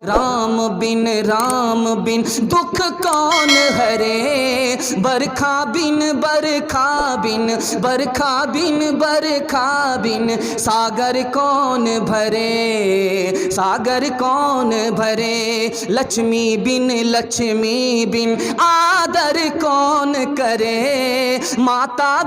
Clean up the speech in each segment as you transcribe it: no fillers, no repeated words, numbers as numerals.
राम बिन दुख कौन हरे, बरखा बिन सागर कौन भरे, लक्ष्मी बिन आदर कौन करे, माता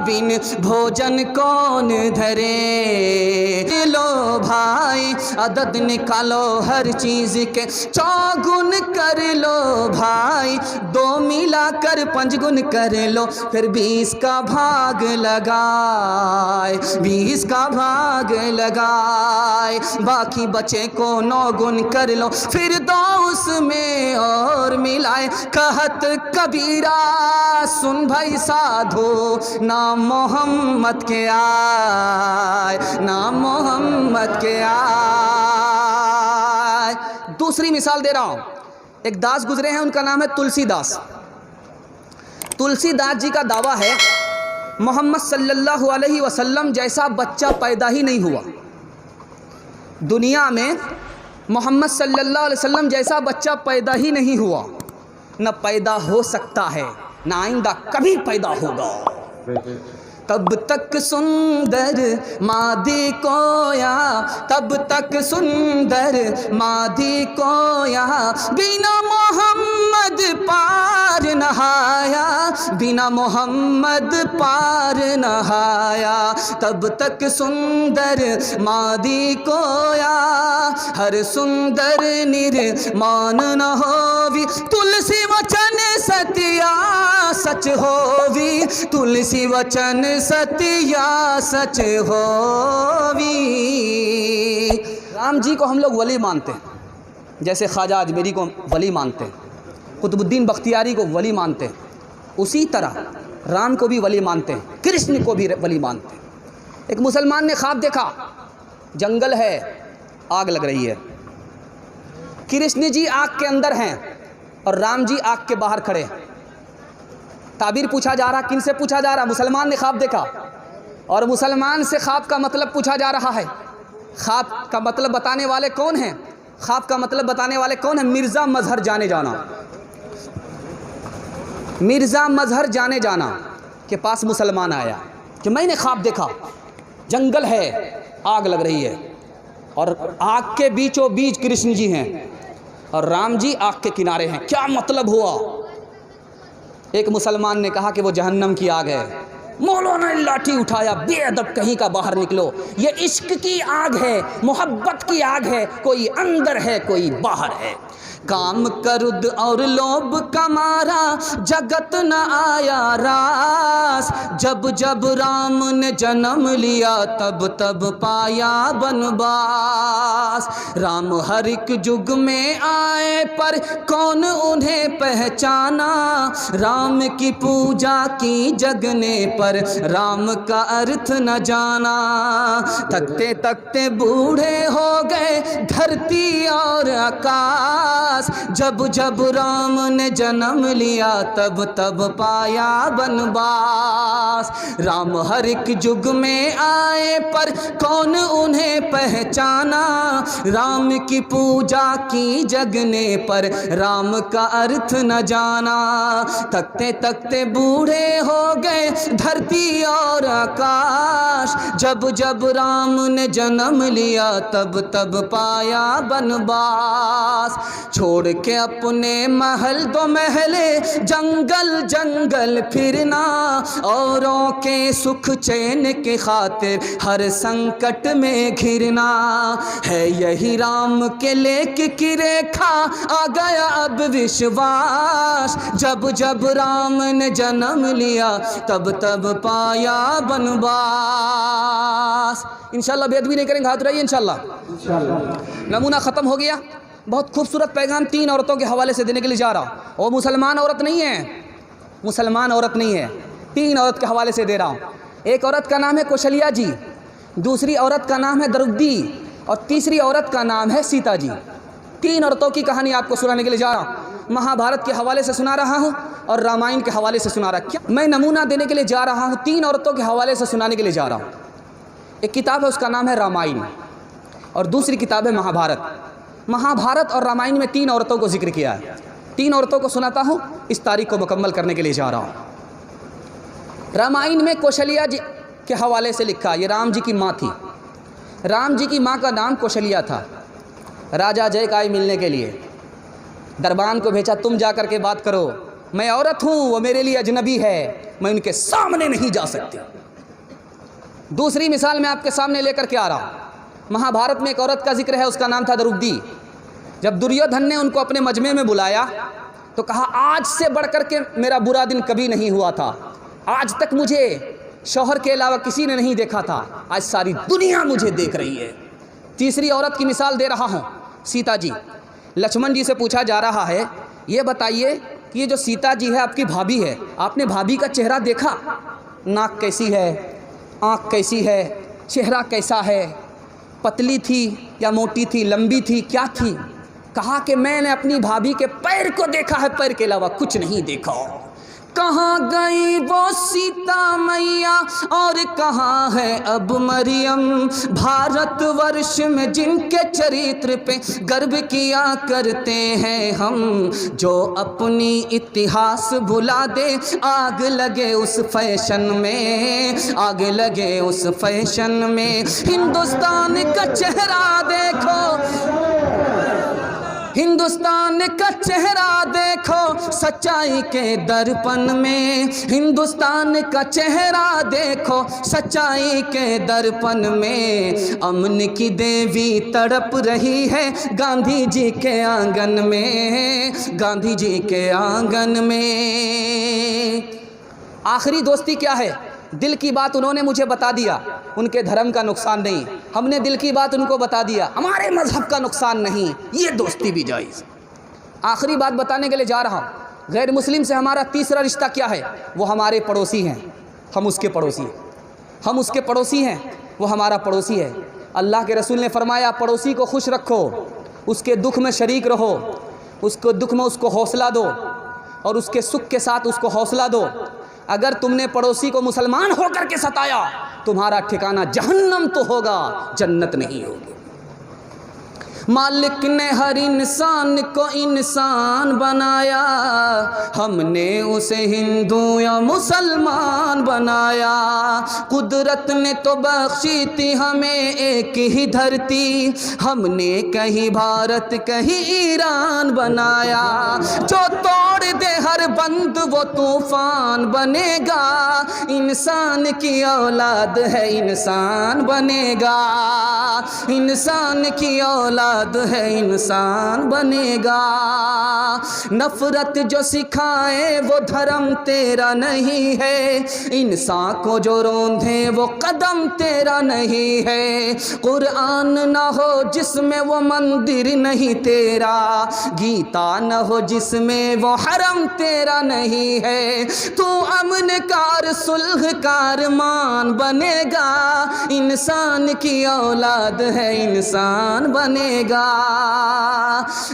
बिन भोजन कौन धरे। लो भाई अदद निकालो हर चीज के, चौगुन कर लो भाई, 2 मिलाकर 5 गुण कर लो, फिर 20 का भाग लगाए, बाकी बचे को 9 गुण कर लो, फिर 2 उसमें और मिलाए। कहत कबीरा सुन भाई साधो, नाम मोहम्मद के आए। दूसरी मिसाल दे रहा हूं, एक दास गुजरे हैं, उनका नाम है तुलसीदास। तुलसीदास जी का दावा है मोहम्मद सल्लल्लाहु अलैहि वसल्लम जैसा बच्चा पैदा ही नहीं हुआ दुनिया में। मोहम्मद सल्लल्लाहु अलैहि वसल्लम जैसा बच्चा पैदा ही नहीं हुआ, न पैदा हो सकता है, न आइंदा कभी पैदा होगा। तब तक सुंदर मादी कोया, बिना मोहम्मद पार नहाया, तब तक सुंदर मादी कोया, हर सुंदर निर्माण न होवी, तुलसी वचन सत्या सच होवी, तुलसी वचन सत्या सच होवी। राम जी को हम लोग वली मानते हैं, जैसे ख्वाजा अजमेरी को वली मानते हैं, कुतुबुद्दीन बख्तियारी को वली मानते हैं, उसी तरह राम को भी वली मानते हैं, कृष्ण को भी वली मानते हैं। एक मुसलमान ने ख्वाब देखा, जंगल है, आग लग रही है, कृष्ण जी आग के अंदर हैं और राम जी आग के बाहर खड़े हैं। ताबीर पूछा जा रहा, किन से पूछा जा रहा? मुसलमान ने ख्वाब देखा और मुसलमान से ख्वाब का मतलब पूछा जा रहा है। ख्वाब का मतलब बताने वाले कौन हैं? ख्वाब का मतलब बताने वाले कौन हैं? मिर्ज़ा मजहर जाने जाना के पास मुसलमान आया कि मैंने ख्वाब देखा, जंगल है, आग लग रही है और आग के बीचों बीच कृष्ण जी हैं और राम जी आग के किनारे हैं, क्या मतलब हुआ? एक मुसलमान ने कहा कि वो जहन्नम की आग है। मौलाना ने लाठी उठाया, बेअदब कहीं का, बाहर निकलो, ये इश्क की आग है, मोहब्बत की आग है, कोई अंदर है कोई बाहर है। काम करुद और लोभ कमारा, जगत न आया रास, जब जब राम ने जन्म लिया तब तब पाया बनवास। राम हर एक युग में आए पर कौन उन्हें पहचाना, राम की पूजा की जगने पर राम का अर्थ न जाना। तकते तकते बूढ़े हो गए धरती और आकाश, जब जब राम ने जन्म लिया तब तब पाया बनवास। राम हर एक युग में आए पर कौन उन्हें पहचाना, राम की पूजा की जगने पर राम का अर्थ न जाना। तकते तकते बूढ़े हो गए धरती और आकाश, जब जब राम ने जन्म लिया तब तब पाया बनवास। छोड़ के अपने महल 2 महले, जंगल जंगल फिरना, औरों के सुख चैन के खातिर हर संकट में घिरना। है यही राम के लेख की रेखा, आ गया अब विश्वास, जब जब राम ने जन्म लिया तब तब पाया बनवास। इंशाल्लाह बेअदबी नहीं करेंगे, हाथ रहिए इंशाल्लाह। नमूना ख़त्म हो गया। बहुत खूबसूरत पैगाम 3 औरतों के हवाले से देने के लिए जा रहा हूँ। वो मुसलमान औरत नहीं है, 3 औरत के हवाले से दे रहा हूँ। एक औरत का नाम है कौशल्या जी, दूसरी औरत का नाम है द्रौपदी और तीसरी औरत का नाम है सीता जी। 3 औरतों की कहानी आपको सुनाने के लिए जा रहा हूँ। महाभारत के हवाले से सुना रहा हूँ और रामायण के हवाले से सुना रहा। क्या मैं नमूना देने के लिए जा रहा हूँ, 3 औरतों के हवाले से सुनाने के लिए जा रहा हूँ। एक किताब है, उसका नाम है रामायण। और दूसरी किताब है महाभारत। महाभारत और रामायण में 3 औरतों को जिक्र किया है। 3 औरतों को सुनाता हूँ, इस तारीख को मुकम्मल करने के लिए जा रहा हूँ। रामायण में कौशल्या जी के हवाले से लिखा, ये राम जी की माँ थी। राम जी की माँ का नाम कौशल्या था। राजा जय का मिलने के लिए दरबान को भेजा, तुम जा कर के बात करो, मैं औरत हूँ, वो मेरे लिए अजनबी है, मैं उनके सामने नहीं जा सकती। दूसरी मिसाल मैं आपके सामने लेकर के आ रहा हूँ। महाभारत में एक औरत का जिक्र है, उसका नाम था द्रौपदी। जब दुर्योधन ने उनको अपने मजमे में बुलाया तो कहा, आज से बढ़कर के मेरा बुरा दिन कभी नहीं हुआ था, आज तक मुझे शौहर के अलावा किसी ने नहीं देखा था, आज सारी दुनिया मुझे देख रही है। तीसरी औरत की मिसाल दे रहा हूँ, सीता जी। लक्ष्मण जी से पूछा जा रहा है, ये बताइए कि ये जो सीता जी है आपकी भाभी है, आपने भाभी का चेहरा देखा? नाक कैसी है, आँख कैसी है, चेहरा कैसा है, पतली थी या मोटी थी, लंबी थी, क्या थी? कहा कि मैंने अपनी भाभी के पैर को देखा है, पैर के अलावा कुछ नहीं देखा। कहाँ गई वो सीता मैया और कहाँ है अब मरियम, भारतवर्ष में जिनके चरित्र पे गर्व किया करते हैं हम, जो अपनी इतिहास भुला दे, आग लगे उस फैशन में, आग लगे उस फैशन में। हिंदुस्तान का चेहरा देखो, हिंदुस्तान का चेहरा देखो सच्चाई के दर्पण में, हिंदुस्तान का चेहरा देखो सच्चाई के दर्पण में। अमन की देवी तड़प रही है गांधी जी के आंगन में, गांधी जी के आंगन में। आखिरी दोस्ती क्या है? दिल की बात उन्होंने मुझे बता दिया, उनके धर्म का नुकसान नहीं, हमने दिल की बात उनको बता दिया, हमारे मजहब का नुकसान नहीं, ये दोस्ती भी जायज़। आखिरी बात बताने के लिए जा रहा हूँ। गैर मुस्लिम से हमारा तीसरा रिश्ता क्या है? वो हमारे पड़ोसी हैं, हम उसके पड़ोसी हैं। हम उसके पड़ोसी हैं, वो हमारा पड़ोसी है। अल्लाह के रसूल ने फरमाया, पड़ोसी को खुश रखो, उसके दुख में शरीक रहो, उसको दुख में उसको हौसला दो और उसके सुख के साथ उसको हौसला दो। अगर तुमने पड़ोसी को मुसलमान होकर के सताया, तुम्हारा ठिकाना जहन्नम तो होगा, जन्नत नहीं होगी। मालिक ने हर इंसान को इंसान बनाया, हमने उसे हिंदू या मुसलमान बनाया। कुदरत ने तो बख्शी थी हमें एक ही धरती, हमने कहीं भारत कहीं ईरान बनाया। जो तोड़ दे हर बंद वो तूफान बनेगा, इंसान की औलाद है इंसान बनेगा, इंसान की औलाद है इंसान बनेगा। नफरत जो सिखाए वो धर्म तेरा नहीं है, इंसान को जो रोंधे वो कदम तेरा नहीं है। कुरान न हो जिसमें वो मंदिर नहीं तेरा, गीता न हो जिसमें वो हरम तेरा नहीं है। तू अमन कार सुलह कार मान बनेगा, इंसान की औलाद है इंसान बनेगा।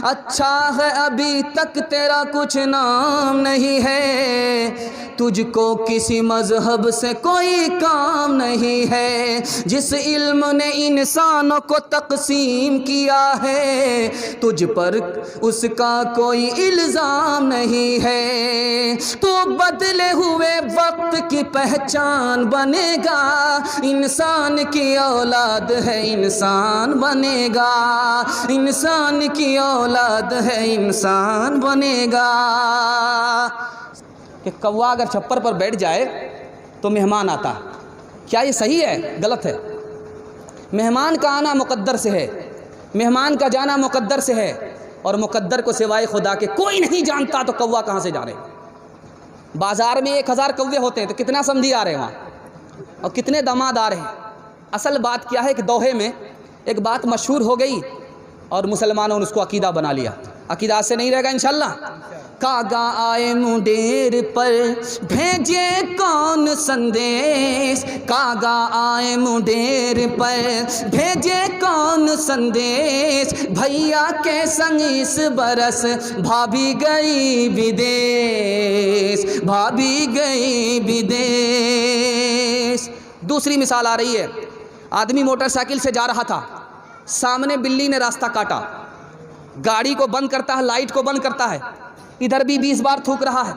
अच्छा है अभी तक तेरा कुछ नाम नहीं है, तुझको किसी मजहब से कोई काम नहीं है। जिस इल्म ने इंसानों को तकसीम किया है, तुझ पर उसका कोई इल्ज़ाम नहीं है। तो बदले हुए वक्त की पहचान बनेगा, इंसान की औलाद है इंसान बनेगा, इंसान की औलाद है इंसान बनेगा। कि कौवा अगर छप्पर पर बैठ जाए तो मेहमान आता, क्या ये सही है? गलत है। मेहमान का आना मुकद्दर से है, मेहमान का जाना मुकद्दर से है, और मुकद्दर को सिवाय खुदा के कोई नहीं जानता, तो कौवा कहाँ से जा रहे? बाज़ार में 1000 कौवे होते हैं तो कितना समधी आ रहे हैं वहाँ, और कितने दामाद आ रहे हैं। असल बात क्या है कि दोहे में एक बात मशहूर हो गई और मुसलमानों ने उसको अकीदा बना लिया। अकीदा से नहीं रहेगा इंशाल्लाह। कागा आए मुंडेर पर भेजे कौन संदेश, कागा आए मुंडेर पर भेजे कौन संदेश। भैया के संग इस बरस भाभी गई विदेश, भाभी गई विदेश। दूसरी मिसाल आ रही है। आदमी मोटरसाइकिल से जा रहा था, सामने बिल्ली ने रास्ता काटा, गाड़ी को बंद करता है, लाइट को बंद करता है, इधर भी 20 बार थूक रहा है,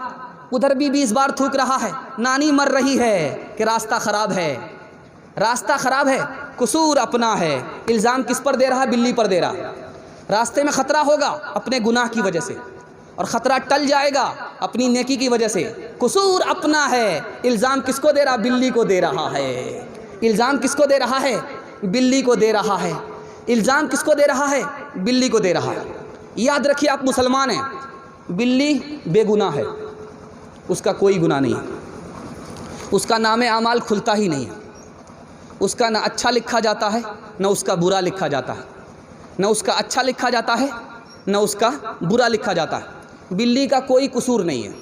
उधर भी 20 बार थूक रहा है। नानी मर रही है कि रास्ता ख़राब है, रास्ता ख़राब है, कसूर अपना है। इल्ज़ाम किस पर दे रहा है? बिल्ली पर दे रहा है। रास्ते में ख़तरा होगा अपने गुनाह की वजह से, और ख़तरा टल जाएगा अपनी नेकी की वजह से। कसूर अपना है। इल्ज़ाम किसको दे रहा? बिल्ली को दे रहा है। इल्ज़ाम किसको दे रहा है? बिल्ली को दे रहा है। इल्ज़ाम किसको दे रहा है? बिल्ली को दे रहा है। याद रखिए, आप मुसलमान हैं, बिल्ली बेगुनाह है, उसका कोई गुनाह नहीं है, उसका नामे आमाल खुलता ही नहीं है, उसका ना अच्छा लिखा जाता है ना उसका बुरा लिखा जाता है, ना उसका अच्छा लिखा जाता है ना उसका बुरा लिखा जाता है। बिल्ली का कोई कसूर नहीं है।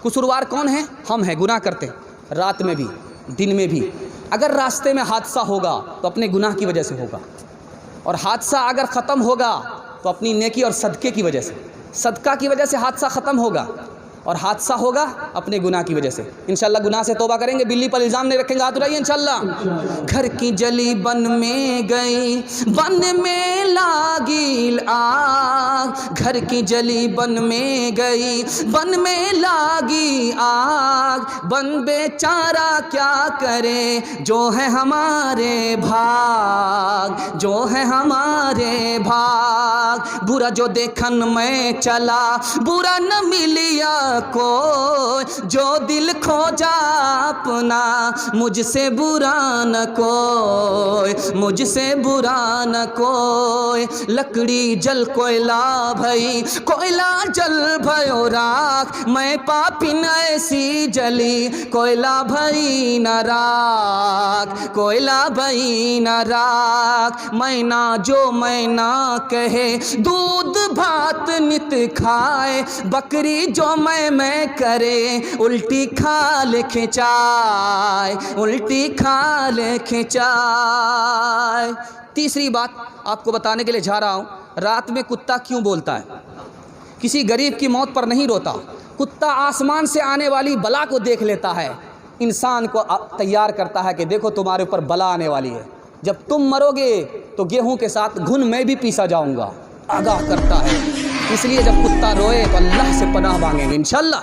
कसूरवार कौन है? हम हैं, गुनाह करते हैं, रात में भी दिन में भी। अगर रास्ते में हादसा होगा तो अपने गुनाह की वजह से होगा, और हादसा अगर ख़त्म होगा तो अपनी नेकी और सदक़े की वजह से, सदका की वजह से हादसा ख़त्म होगा, और हादसा होगा अपने गुनाह की वजह से। इंशाल्लाह गुनाह से तौबा करेंगे, बिल्ली पर इल्ज़ाम नहीं रखेंगे, हाथ उठाइए इंशाल्लाह। घर की जली बन में गई, बन में लागी आग, घर की जली बन में गई, बन में लागी आग, बन बेचारा क्या करे, जो है हमारे भाग, जो है हमारे भाग। बुरा जो देखन में चला, बुरा न मिलिया को, जो दिल खोजा अपना, मुझसे बुरा न कोई, मुझसे बुरा न कोई। लकड़ी जल कोयला भई, कोयला जल भयो राख, मैं पापिन ऐसी जली, कोयला भई न राख, कोयला भई न राख। मैना जो मैना कहे, दूध भात नित खाए, बकरी जो मैं करे, उल्टी खाल खिंचाए, उल्टी खाल खिंचाए। तीसरी बात आपको बताने के लिए जा रहा हूँ, रात में कुत्ता क्यों बोलता है? किसी गरीब की मौत पर नहीं रोता। कुत्ता आसमान से आने वाली बला को देख लेता है, इंसान को तैयार करता है कि देखो तुम्हारे ऊपर बला आने वाली है, जब तुम मरोगे तो गेहूं के साथ घुन मैं भी पीसा जाऊंगा, आगाह करता है। इसलिए जब कुत्ता रोए तो अल्लाह से पनाह मांगेंगे इंशाल्लाह।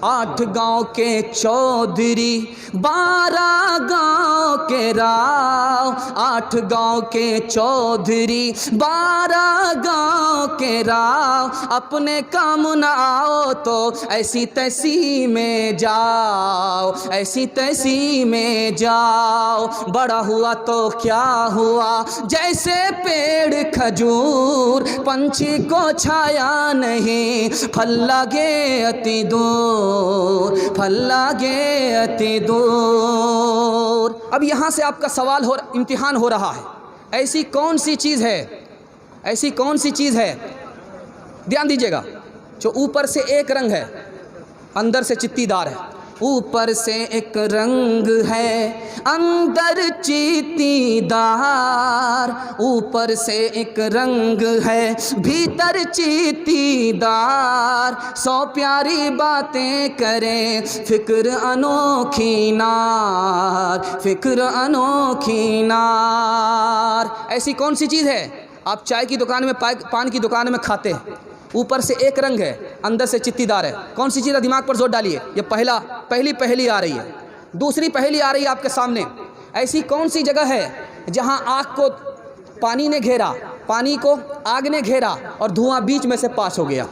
8 गांव के चौधरी, 12 गांव के राव, 8 गांव के चौधरी, 12 गांव के राव। अपने काम न आओ तो ऐसी तैसी में जाओ, ऐसी तैसी में जाओ। बड़ा हुआ तो क्या हुआ, जैसे पेड़ खजूर, पंछी को छाया नहीं, फल लगे अति दूर, फल लगे अति दूर। अब यहाँ से आपका सवाल हो, इम्तिहान हो रहा है, ऐसी कौन सी चीज़ है, ऐसी कौन सी चीज़ है, ध्यान दीजिएगा, जो ऊपर से एक रंग है, अंदर से चित्तीदार है। ऊपर से एक रंग है, अंदर चीतीदार, ऊपर से एक रंग है, भीतर चीतीदार। 100 प्यारी बातें करें, फिक्र अनोखी नार, फिक्र अनोखी नार। ऐसी कौन सी चीज़ है? आप चाय की दुकान में, पान की दुकान में खाते हैं, ऊपर से एक रंग है, अंदर से चित्तीदार है। कौन सी चीज़ है? दिमाग पर जोर डालिए। ये पहली आ रही है, दूसरी पहली आ रही है आपके सामने। ऐसी कौन सी जगह है जहां आग को पानी ने घेरा, पानी को आग ने घेरा और धुआं बीच में से पास हो गया?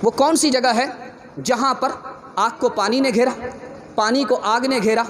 वो कौन सी जगह है जहां पर आग को पानी ने घेरा, पानी को आग ने घेरा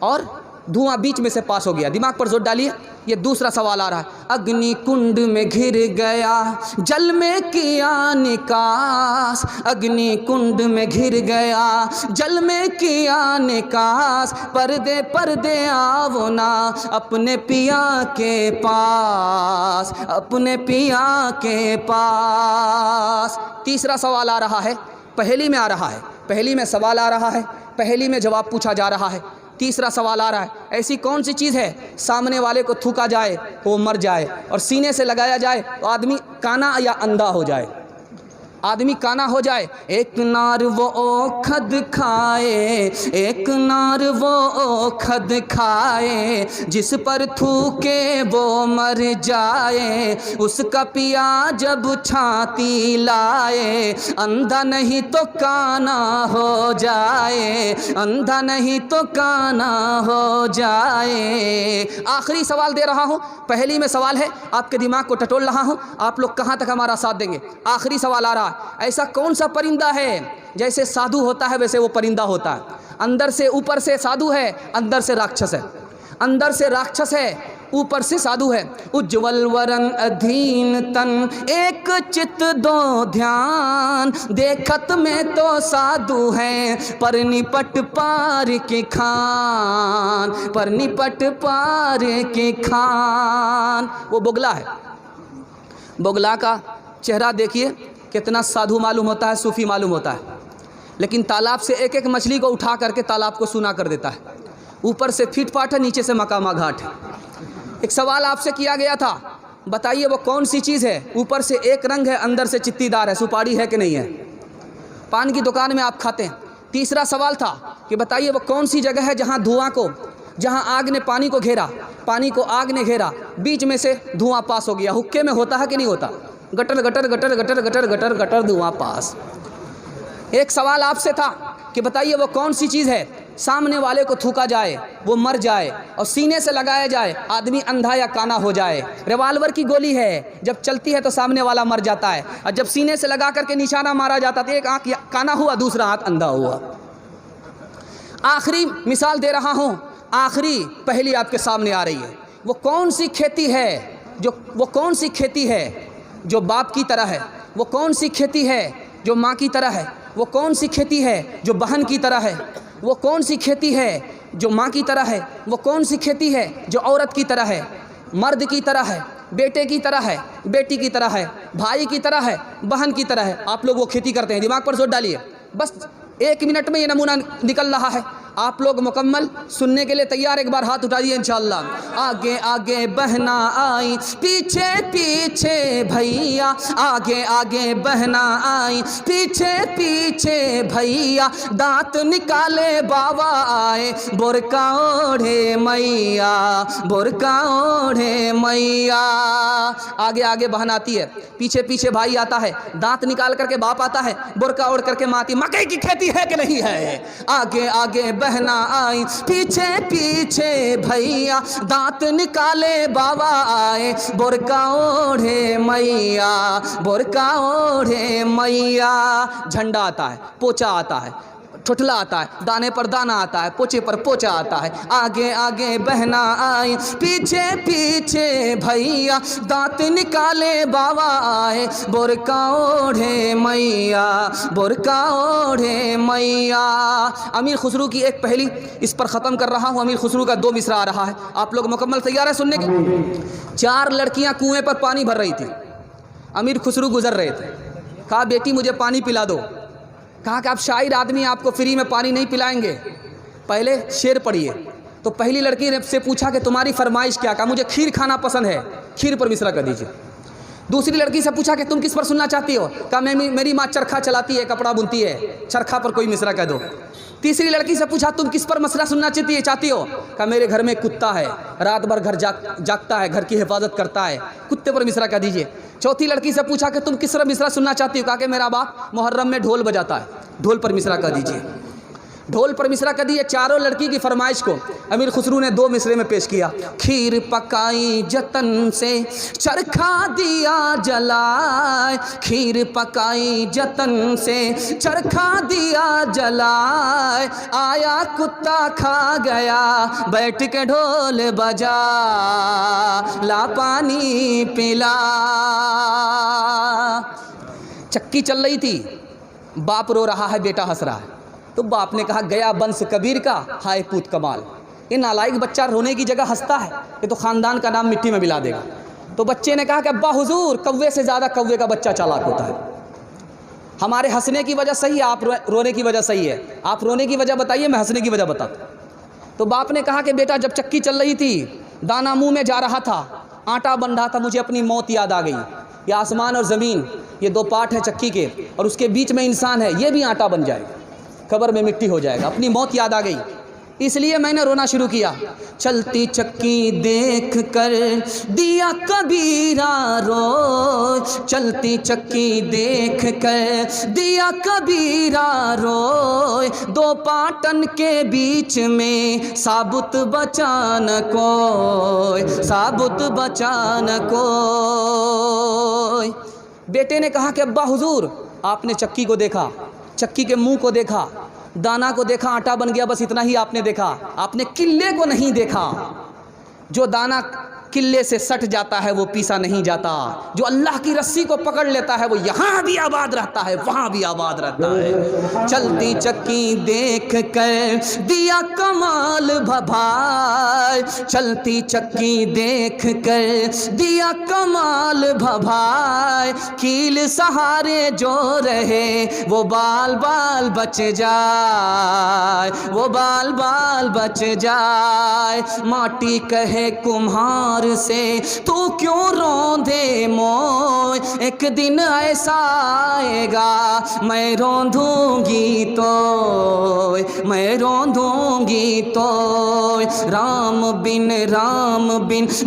और धुआं बीच में से पास हो गया? दिमाग पर जोर डालिए। ये दूसरा सवाल आ रहा है। अग्नि कुंड में घिर गया, जल में किया निकास, अग्नि कुंड में घिर गया, जल में किया निकास। पर्दे पर्दे आओ ना अपने पिया के पास, अपने पिया के पास। तीसरा सवाल आ रहा है, पहेली में आ रहा है, पहेली में सवाल आ रहा है, पहेली में जवाब पूछा जा रहा है। तीसरा सवाल आ रहा है, ऐसी कौन सी चीज़ है सामने वाले को थूका जाए तो वो मर जाए, और सीने से लगाया जाए तो आदमी काना या अंधा हो जाए? आदमी काना हो जाए। एक नार वो ओखद खाए, एक नार वो ओखद खाए, जिस पर थूके वो मर जाए, उसका पिया जब छाती लाए, अंधा नहीं तो काना हो जाए, अंधा नहीं तो काना हो जाए। आखिरी सवाल दे रहा हूँ, पहली में सवाल है, आपके दिमाग को टटोल रहा हूँ, आप लोग कहाँ तक हमारा साथ देंगे। आखिरी सवाल आ रहा है, ऐसा कौन सा परिंदा है, जैसे साधु होता है वैसे वो परिंदा होता है, अंदर से ऊपर से साधु है, अंदर से राक्षस है, अंदर से राक्षस है, ऊपर से साधु है। उज्ज्वल वरन अधीन तन, एक चित दो ध्यान, देखत में तो साधु है, पर निपट पार के खान, पर निपट पार के खान। वो बोगला है, बोगला का चेहरा देखिए कितना साधु मालूम होता है, सूफी मालूम होता है, लेकिन तालाब से एक एक मछली को उठा करके तालाब को सूना कर देता है। ऊपर से फीटफाट है, नीचे से मकामा घाट है। एक सवाल आपसे किया गया था, बताइए वो कौन सी चीज़ है, ऊपर से एक रंग है, अंदर से चित्तीदार है, सुपारी है कि नहीं है, पान की दुकान में आप खाते हैं। तीसरा सवाल था कि बताइए वो कौन सी जगह है जहाँ धुआं को, जहाँ आग ने पानी को घेरा, पानी को आग ने घेरा, बीच में से धुआं पास हो गया। हुक्के में होता है कि नहीं होता, gutter gutter gutter gutter gutter gutter gutter धुआं पास। एक सवाल आपसे था कि बताइए वो कौन सी चीज़ है, सामने वाले को थूका जाए वो मर जाए, और सीने से लगाया जाए आदमी अंधा या काना हो जाए। रिवाल्वर की गोली है, जब चलती है तो सामने वाला मर जाता है, और जब सीने से लगा करके निशाना मारा जाता तो एक आँख काना हुआ, दूसरा आँख अंधा हुआ। आखिरी मिसाल दे रहा हूँ, आखिरी पहली आपके सामने आ रही है। वो कौन सी खेती है जो, वो कौन सी खेती है जो बाप की तरह है, वो कौन सी खेती है जो माँ की तरह है, वो कौन सी खेती है जो बहन की तरह है, वो कौन सी खेती है जो माँ की तरह है, वो कौन सी खेती है जो औरत की तरह है, मर्द की तरह है, बेटे की तरह है, बेटी की तरह है, भाई की तरह है, बहन की तरह है। आप लोग वो खेती करते हैं, दिमाग पर जोर डालिए, बस 1 मिनट में ये नमूना निकल रहा है। आप लोग मुकम्मल सुनने के लिए तैयार, एक बार हाथ उठाइए इंशाअल्लाह। आगे आगे बहना आई, पीछे पीछे भैया, आगे आगे बहना आई, पीछे पीछे भैया, दांत निकाले बाबा आए, बुरका ओढ़े मैया, बुरका ओढ़े मैया। आगे आगे बहन आती है, पीछे पीछे भाई आता है, दांत निकाल करके बाप आता है, बुरका ओढ़ करके माँ आती। मकई की खेती है कि नहीं है? आगे आगे बहना आई, पीछे पीछे भैया, दांत निकाले बाबा आए, बुरका ओढ़े मैया, बुरका ओढ़े मैया। झंडा आता है, पोचा आता है, ठुठला आता है, दाने पर दाना आता है, पोचे पर पोचा आता है। आगे आगे बहना आई, पीछे पीछे भैया, दांत निकाले बाबा आए, बुरका ओढ़े मैया, बुरका ओढ़े मैया। अमीर खुसरू की एक पहली इस पर ख़त्म कर रहा हूँ। अमीर खुसरू का 2 मिसरा आ रहा है, आप लोग मुकम्मल तैयार है सुनने के? 4 लड़कियाँ कुएँ पर पानी भर रही थी, अमीर खुसरू गुजर रहे थे, कहा बेटी मुझे पानी पिला दो। कहा कि आप शायर आदमी, आपको फ्री में पानी नहीं पिलाएंगे, पहले शेर पढ़िए। तो पहली लड़की ने से पूछा कि तुम्हारी फरमाइश क्या? कहा मुझे खीर खाना पसंद है, खीर पर मिसरा कर दीजिए। दूसरी लड़की से पूछा कि तुम किस पर सुनना चाहती हो? कहा मेरी माँ चरखा चलाती है, कपड़ा बुनती है, चरखा पर कोई मिसरा कह दो। तीसरी लड़की से पूछा तुम किस पर मसला सुनना चाहती हो? कहा मेरे घर में कुत्ता है, रात भर घर जागता है, घर की हिफाजत करता है, कुत्ते पर मिसरा कह दीजिए। चौथी लड़की से पूछा कि तुम किस पर मिसरा सुनना चाहती हो? कहा कि मेरा बाप मुहर्रम में ढोल बजाता है, ढोल पर मिसरा कह दीजिए। ढोल पर मिसरा कर दिए। चारों लड़की की फरमाइश को अमीर खुसरू ने 2 मिसरे में पेश किया। खीर पकाई जतन से चरखा दिया जलाए, खीर पकाई जतन से चरखा दिया जलाए, आया कुत्ता खा गया बैठ के ढोल बजा, ला पानी पिला। चक्की चल रही थी, बाप रो रहा है, बेटा हंस रहा है। तो बाप ने कहा गया बंस कबीर का, हाय पूत कमाल। ये नालायक बच्चा रोने की जगह हंसता है, ये तो ख़ानदान का नाम मिट्टी में मिला देगा। तो बच्चे ने कहा कि अब्बा हुजूर, कौवे से ज़्यादा कौवे का बच्चा चालाक होता है। हमारे हंसने की वजह सही है, आप रोने की वजह सही है। आप रोने की वजह बताइए, मैं हंसने की वजह बताता। तो बाप ने कहा कि बेटा जब चक्की चल रही थी, दाना मुँह में जा रहा था, आटा बन रहा था, मुझे अपनी मौत याद आ गई। ये आसमान और ज़मीन, ये 2 पार्ट है चक्की के, और उसके बीच में इंसान है, ये भी आटा बन जाएगा, कब्र में मिट्टी हो जाएगा। अपनी मौत याद आ गई, इसलिए मैंने रोना शुरू किया। चलती चक्की देख कर दिया कबीरा रोए, चलती चक्की देख कर दिया कबीरा रोए, 2 पाटन के बीच में साबुत बचा न कोई, साबुत बचा न कोई। बेटे ने कहा कि अब्बा हुजूर, आपने चक्की को देखा, चक्की के मुंह को देखा, दाना को देखा, आटा बन गया, बस इतना ही आपने देखा, आपने किले को नहीं देखा। जो दाना किले से सट जाता है वो पीसा नहीं जाता, जो अल्लाह की रस्सी को पकड़ लेता है वो यहाँ भी आबाद रहता है, वहाँ भी आबाद रहता है। चलती चक्की देख कर दिया कमाल भभाए, चलती चक्की देख कर दिया कमाल भभाए, कील सहारे जो रहे वो बाल बाल बच जाए, वो बाल बाल बच जाए। माटी कहे कुम्हार से तू क्यों रोंदे मोय, एक दिन ऐसा आएगा मैं रोंदूंगी तो, मैं रोंदूंगी तो। राम बिन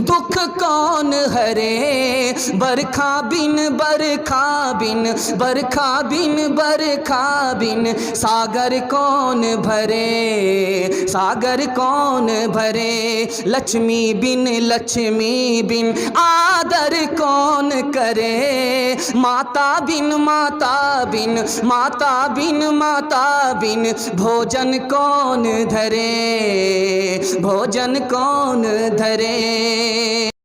दुख कौन हरे, बरखा बिन बरखा बिन सागर कौन भरे, सागर कौन भरे। लक्ष्मी बिन आदर कौन करे, माता बिन भोजन कौन धरे, भोजन कौन धरे।